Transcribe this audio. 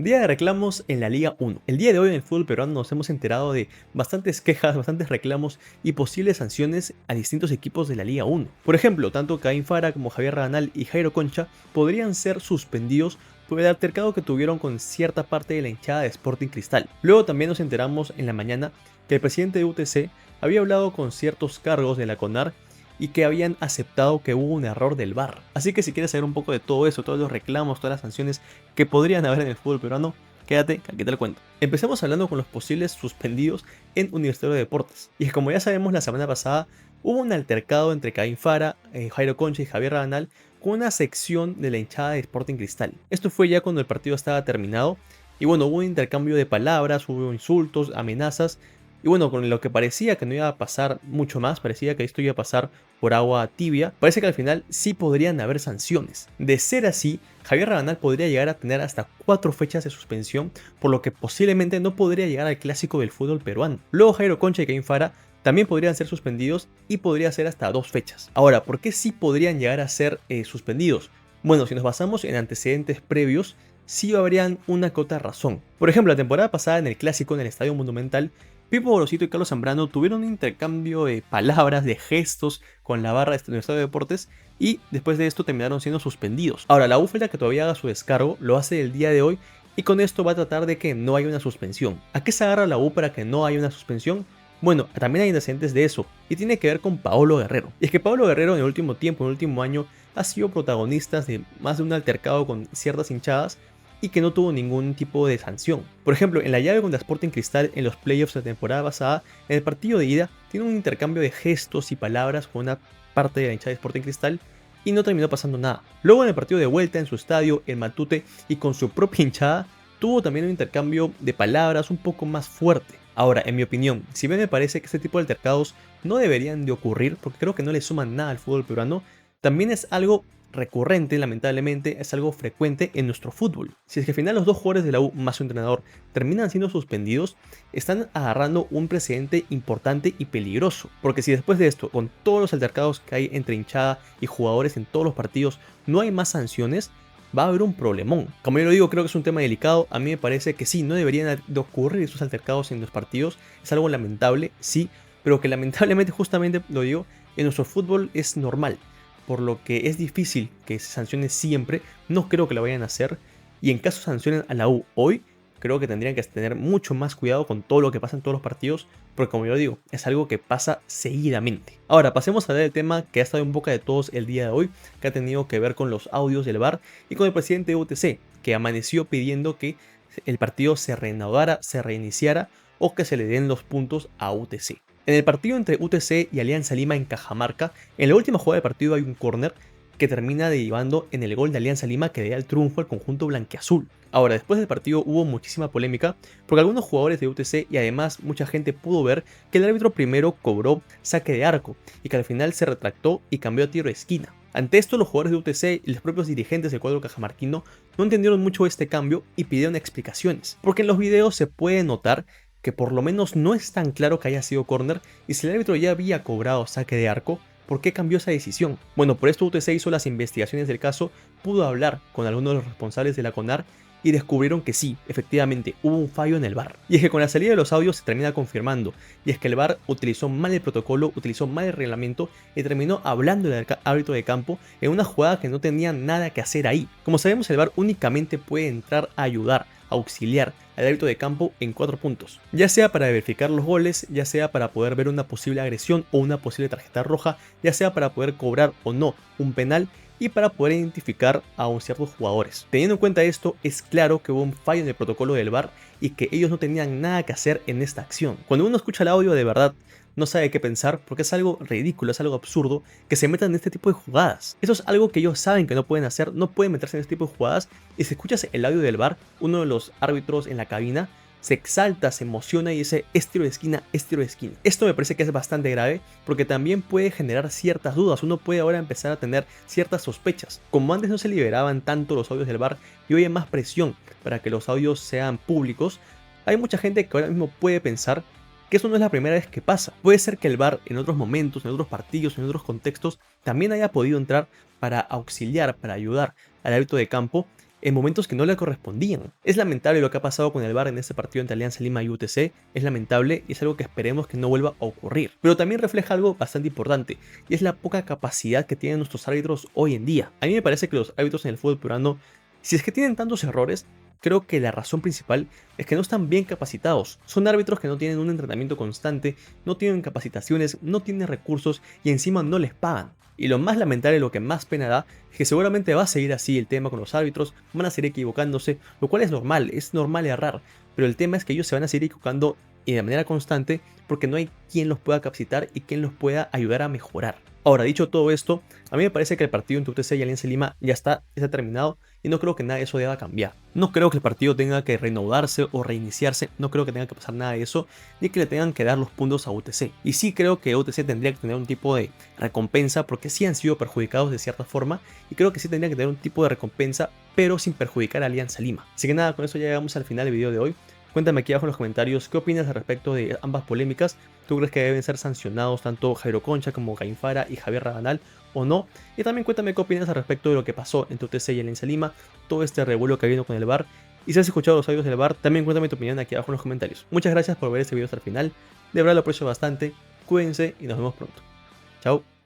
Día de reclamos en la Liga 1. El día de hoy en el fútbol peruano nos hemos enterado de bastantes quejas, bastantes reclamos y posibles sanciones a distintos equipos de la Liga 1. Por ejemplo, tanto Caín Fara como Javier Rabanal y Jairo Concha podrían ser suspendidos por el altercado que tuvieron con cierta parte de la hinchada de Sporting Cristal. Luego también nos enteramos en la mañana que el presidente de UTC había hablado con ciertos cargos de la CONAR y que habían aceptado que hubo un error del VAR. Así que si quieres saber un poco de todo eso, todos los reclamos, todas las sanciones que podrían haber en el fútbol peruano, quédate, que aquí te lo cuento. Empecemos hablando con los posibles suspendidos en Universitario de Deportes. Y es como ya sabemos, la semana pasada hubo un altercado entre Caín Fara, Jairo Concha y Javier Rabanal con una sección de la hinchada de Sporting Cristal. Esto fue ya cuando el partido estaba terminado. Y bueno, hubo un intercambio de palabras, hubo insultos, amenazas. Y bueno, con lo que parecía que no iba a pasar mucho más, parecía que esto iba a pasar por agua tibia, parece que al final sí podrían haber sanciones. De ser así, Javier Rabanal podría llegar a tener hasta 4 fechas de suspensión, por lo que posiblemente no podría llegar al clásico del fútbol peruano. Luego Jairo Concha y Caín Fara también podrían ser suspendidos y podría ser hasta 2 fechas. Ahora, ¿por qué sí podrían llegar a ser suspendidos? Bueno, si nos basamos en antecedentes previos, sí habrían una que otra razón. Por ejemplo, la temporada pasada en el clásico en el Estadio Monumental, Pipo Borosito y Carlos Zambrano tuvieron un intercambio de palabras, de gestos con la barra del Estadio de Deportes y después de esto terminaron siendo suspendidos. Ahora, la U que todavía haga su descargo lo hace el día de hoy y con esto va a tratar de que no haya una suspensión. ¿A qué se agarra la U para que no haya una suspensión? Bueno, también hay antecedentes de eso y tiene que ver con Paolo Guerrero. Y es que Paolo Guerrero en el último tiempo, en el último año, ha sido protagonista de más de un altercado con ciertas hinchadas y que no tuvo ningún tipo de sanción. Por ejemplo, en la llave contra Sporting Cristal en los playoffs de la temporada pasada, en el partido de ida, tiene un intercambio de gestos y palabras con una parte de la hinchada de Sporting Cristal y no terminó pasando nada. Luego en el partido de vuelta en su estadio, en Matute, y con su propia hinchada, tuvo también un intercambio de palabras un poco más fuerte. Ahora, en mi opinión, si bien me parece que este tipo de altercados no deberían de ocurrir, porque creo que no le suman nada al fútbol peruano, también es algo recurrente, lamentablemente, es algo frecuente en nuestro fútbol. Si es que al final los dos jugadores de la U más su entrenador terminan siendo suspendidos, están agarrando un precedente importante y peligroso. Porque si después de esto, con todos los altercados que hay entre hinchada y jugadores en todos los partidos, no hay más sanciones, va a haber un problemón. Como yo lo digo, creo que es un tema delicado. A mí me parece que sí, no deberían de ocurrir esos altercados en los partidos. Es algo lamentable, sí, pero que lamentablemente, justamente lo digo, en nuestro fútbol es normal, por lo que es difícil que se sancione siempre. No creo que lo vayan a hacer, y en caso sancionen a la U hoy, creo que tendrían que tener mucho más cuidado con todo lo que pasa en todos los partidos, porque como yo digo, es algo que pasa seguidamente. Ahora pasemos a ver el tema que ha estado en boca de todos el día de hoy, que ha tenido que ver con los audios del VAR y con el presidente de UTC, que amaneció pidiendo que el partido se reanudara, se reiniciara o que se le den los puntos a UTC. En el partido entre UTC y Alianza Lima en Cajamarca, en la última jugada del partido hay un córner que termina derivando en el gol de Alianza Lima que le da el triunfo al conjunto blanquiazul. Ahora, después del partido hubo muchísima polémica porque algunos jugadores de UTC y además mucha gente pudo ver que el árbitro primero cobró saque de arco y que al final se retractó y cambió a tiro de esquina. Ante esto, los jugadores de UTC y los propios dirigentes del cuadro cajamarquino no entendieron mucho este cambio y pidieron explicaciones, porque en los videos se puede notar que por lo menos no es tan claro que haya sido córner, y si el árbitro ya había cobrado saque de arco, ¿por qué cambió esa decisión? Bueno, por esto UTC hizo las investigaciones del caso, pudo hablar con algunos de los responsables de la CONAR y descubrieron que sí, efectivamente, hubo un fallo en el VAR. Y es que con la salida de los audios se termina confirmando, y es que el VAR utilizó mal el protocolo, utilizó mal el reglamento y terminó hablando del árbitro de campo en una jugada que no tenía nada que hacer ahí. Como sabemos, el VAR únicamente puede entrar a ayudar, a auxiliar al árbitro de campo en 4 puntos, ya sea para verificar los goles, ya sea para poder ver una posible agresión o una posible tarjeta roja, ya sea para poder cobrar o no un penal y para poder identificar a ciertos jugadores. Teniendo en cuenta esto, es claro que hubo un fallo en el protocolo del VAR y que ellos no tenían nada que hacer en esta acción. Cuando uno escucha el audio, de verdad no sabe qué pensar, porque es algo ridículo, es algo absurdo que se metan en este tipo de jugadas. Eso es algo que ellos saben que no pueden hacer, no pueden meterse en este tipo de jugadas, y si escuchas el audio del VAR, uno de los árbitros en la cabina se exalta, se emociona y dice es tiro de esquina, es tiro de esquina. Esto me parece que es bastante grave porque también puede generar ciertas dudas. Uno puede ahora empezar a tener ciertas sospechas. Como antes no se liberaban tanto los audios del VAR y hoy hay más presión para que los audios sean públicos, hay mucha gente que ahora mismo puede pensar que eso no es la primera vez que pasa. Puede ser que el VAR en otros momentos, en otros partidos, en otros contextos también haya podido entrar para auxiliar, para ayudar al árbitro de campo en momentos que no le correspondían. Es lamentable lo que ha pasado con el VAR en este partido entre Alianza Lima y UTC, es lamentable y es algo que esperemos que no vuelva a ocurrir. Pero también refleja algo bastante importante, y es la poca capacidad que tienen nuestros árbitros hoy en día. A mí me parece que los árbitros en el fútbol peruano, si es que tienen tantos errores, creo que la razón principal es que no están bien capacitados. Son árbitros que no tienen un entrenamiento constante, no tienen capacitaciones, no tienen recursos y encima no les pagan. Y lo más lamentable, lo que más pena da, es que seguramente va a seguir así el tema con los árbitros, van a seguir equivocándose, lo cual es normal errar, pero el tema es que ellos se van a seguir equivocando y de manera constante porque no hay quien los pueda capacitar y quien los pueda ayudar a mejorar. Ahora, dicho todo esto, a mí me parece que el partido entre UTC y Alianza Lima ya está terminado y no creo que nada de eso deba cambiar. No creo que el partido tenga que reanudarse o reiniciarse, no creo que tenga que pasar nada de eso, ni que le tengan que dar los puntos a UTC. Y sí creo que UTC tendría que tener un tipo de recompensa porque sí han sido perjudicados de cierta forma y creo que sí tendría que tener un tipo de recompensa pero sin perjudicar a Alianza Lima. Así que nada, con eso ya llegamos al final del video de hoy. Cuéntame aquí abajo en los comentarios qué opinas al respecto de ambas polémicas. ¿Tú crees que deben ser sancionados tanto Jairo Concha como Caín Fara y Javier Rabanal o no? Y también cuéntame qué opinas al respecto de lo que pasó entre UTC y Alianza Lima, todo este revuelo que ha habido con el VAR. Y si has escuchado los audios del VAR, también cuéntame tu opinión aquí abajo en los comentarios. Muchas gracias por ver este video hasta el final. De verdad lo aprecio bastante. Cuídense y nos vemos pronto. Chao.